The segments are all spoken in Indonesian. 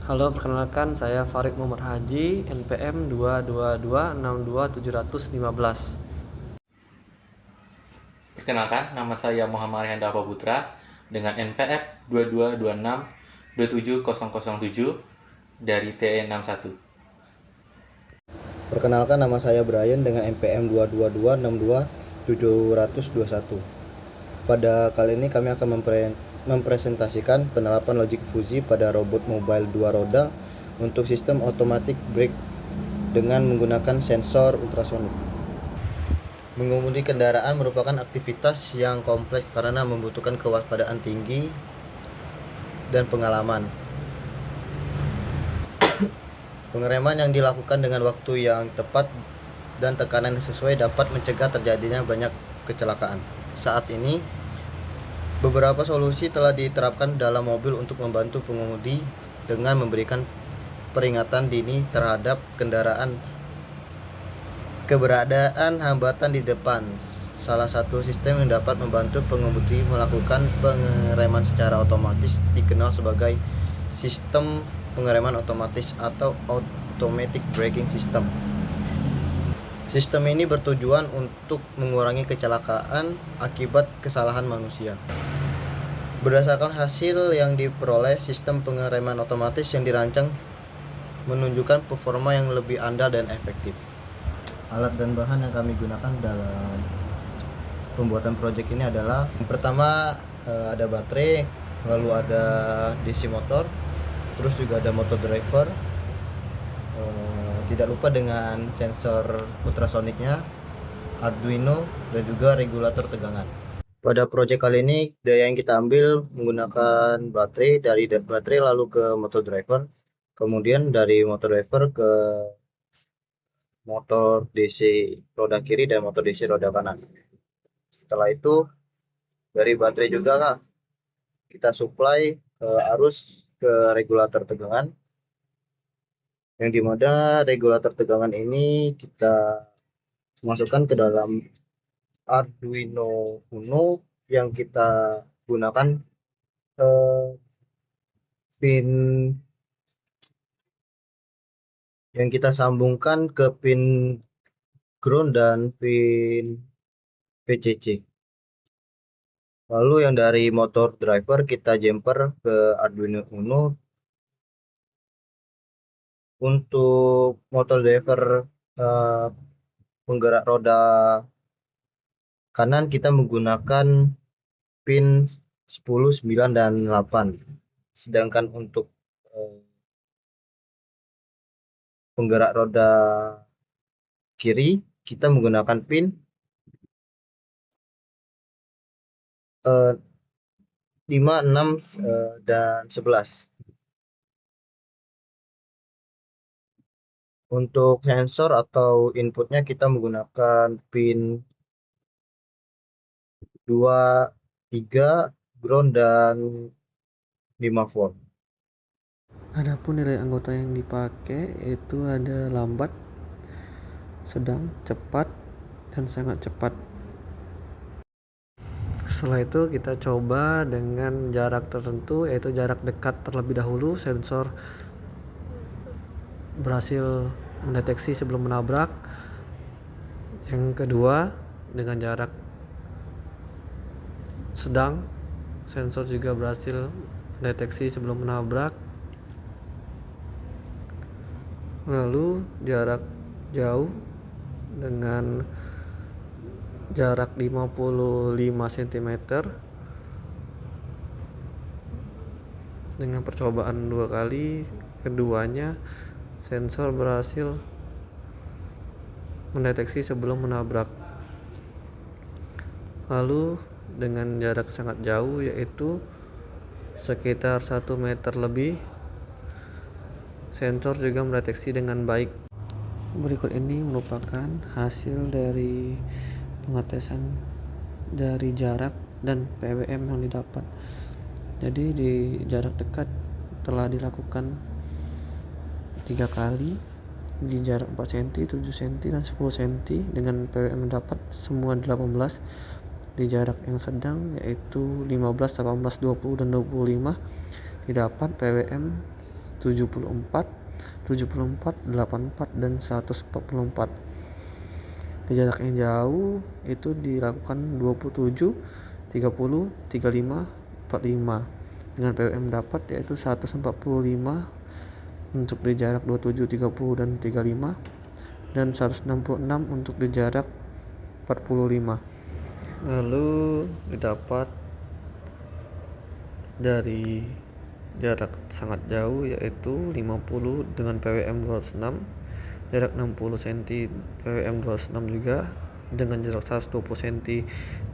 Halo, perkenalkan saya Farid Muhammad Haji, NPM 222627015. Perkenalkan, nama saya Muhammad Hendra Putra dengan NPF 2226-27007 dari TE61. Perkenalkan, nama saya Brian dengan NPM 2226271. Pada kali ini kami akan mempresentasikan penerapan logic fuzzy pada robot mobile 2 roda untuk sistem automatic brake dengan menggunakan sensor ultrasonik. Mengemudi kendaraan merupakan aktivitas yang kompleks karena membutuhkan kewaspadaan tinggi dan pengalaman. Pengereman yang dilakukan dengan waktu yang tepat dan tekanan yang sesuai dapat mencegah terjadinya banyak kecelakaan. Saat ini, beberapa solusi telah diterapkan dalam mobil untuk membantu pengemudi dengan memberikan peringatan dini terhadap kendaraan keberadaan hambatan di depan. Salah satu sistem yang dapat membantu pengemudi melakukan pengereman secara otomatis dikenal sebagai sistem pengereman otomatis atau automatic braking system. Sistem ini bertujuan untuk mengurangi kecelakaan akibat kesalahan manusia. Berdasarkan hasil yang diperoleh, sistem pengereman otomatis yang dirancang menunjukkan performa yang lebih andal dan efektif. Alat dan bahan yang kami gunakan dalam pembuatan proyek ini adalah yang pertama ada baterai, lalu ada DC motor, terus juga ada motor driver, tidak lupa dengan sensor ultrasoniknya, Arduino, dan juga regulator tegangan. Pada proyek kali ini daya yang kita ambil menggunakan baterai, dari baterai lalu ke motor driver, kemudian dari motor driver ke motor DC roda kiri dan motor DC roda kanan. Setelah itu dari baterai juga kita supply arus ke regulator tegangan, yang dimana regulator tegangan ini kita masukkan ke dalam Arduino Uno yang kita gunakan pin yang kita sambungkan ke pin ground dan pin VCC. Lalu yang dari motor driver kita jumper ke Arduino Uno. Untuk motor driver penggerak roda kanan kita menggunakan pin 10, 9, dan 8. Sedangkan untuk penggerak roda kiri kita menggunakan pin 5, 6, dan 11. Untuk sensor atau inputnya kita menggunakan pin 2, 3, ground, dan 5 volt. Adapun nilai anggota yang dipakai itu ada lambat, sedang, cepat, dan sangat cepat. Setelah itu kita coba dengan jarak tertentu, yaitu jarak dekat terlebih dahulu. Sensor berhasil mendeteksi sebelum menabrak. Yang kedua, dengan jarak sedang, sensor juga berhasil mendeteksi sebelum menabrak. Lalu jarak jauh dengan jarak 55 cm dengan percobaan 2 kali, keduanya sensor berhasil mendeteksi sebelum menabrak. Lalu dengan jarak sangat jauh, yaitu sekitar 1 meter lebih, sensor juga mendeteksi dengan baik. Berikut ini merupakan hasil dari pengetesan dari jarak dan PWM yang didapat. Jadi di jarak dekat telah dilakukan 3 kali, di jarak 4 cm, 7 cm, dan 10 cm dengan PWM mendapat semua 18. Di jarak yang sedang yaitu 15, 18, 20, dan 25 didapat PWM 74, 74, 84, dan 144. Di jarak yang jauh itu dilakukan 27, 30, 35, 45 dengan PWM dapat yaitu 145 untuk di jarak 27, 30, dan 35, dan 166 untuk di jarak 45. Lalu didapat dari jarak sangat jauh yaitu 50 dengan PWM 206, jarak 60 cm PWM 206 juga, dengan jarak 120 cm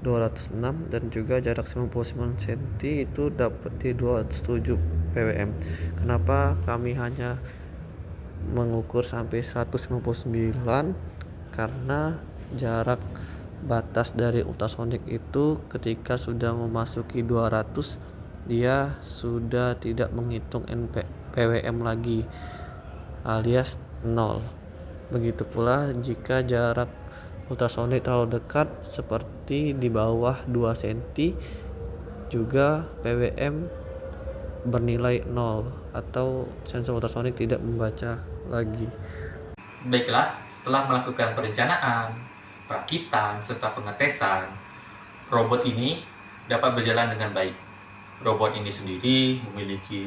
206, dan juga jarak 99 cm itu dapat di 207 PWM. Kenapa kami hanya mengukur sampai 159? Karena jarak batas dari ultrasonik itu ketika sudah memasuki 200 dia sudah tidak menghitung PWM lagi alias 0. Begitu pula jika jarak ultrasonik terlalu dekat seperti di bawah 2 cm juga PWM bernilai 0 atau sensor ultrasonik tidak membaca lagi. Baiklah, setelah melakukan perencanaan, perakitan, serta pengetesan, robot ini dapat berjalan dengan baik. Robot ini sendiri memiliki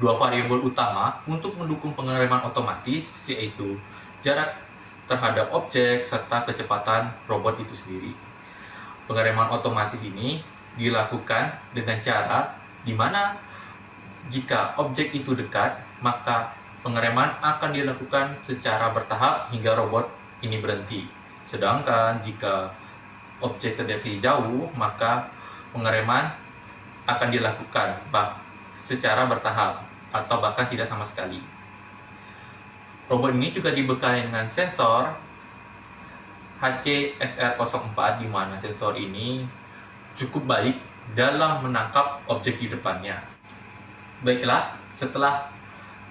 dua variabel utama untuk mendukung pengereman otomatis, yaitu jarak terhadap objek serta kecepatan robot itu sendiri. Pengereman otomatis ini dilakukan dengan cara di mana jika objek itu dekat, maka pengereman akan dilakukan secara bertahap hingga robot ini berhenti. Sedangkan jika objek terdeteksi jauh, maka pengereman akan dilakukan secara bertahap atau bahkan tidak sama sekali. Robot ini juga dibekali dengan sensor HCSR04, di mana sensor ini cukup baik dalam menangkap objek di depannya. Baiklah, setelah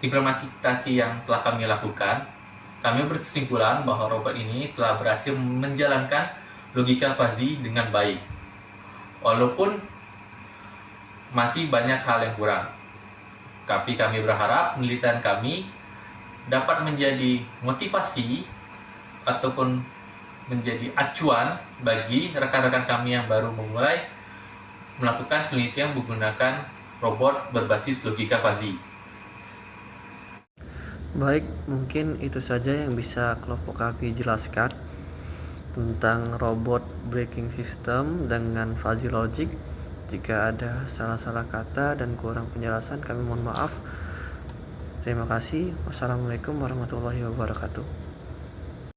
implementasi yang telah kami lakukan, kami berkesimpulan bahwa robot ini telah berhasil menjalankan logika fuzzy dengan baik. Walaupun masih banyak hal yang kurang, tapi kami berharap penelitian kami dapat menjadi motivasi ataupun menjadi acuan bagi rekan-rekan kami yang baru memulai melakukan penelitian menggunakan robot berbasis logika fuzzy. Baik, mungkin itu saja yang bisa kelompok kami jelaskan tentang robot braking system dengan fuzzy logic. Jika ada salah-salah kata dan kurang penjelasan, kami mohon maaf. Terima kasih. Wassalamualaikum warahmatullahi wabarakatuh.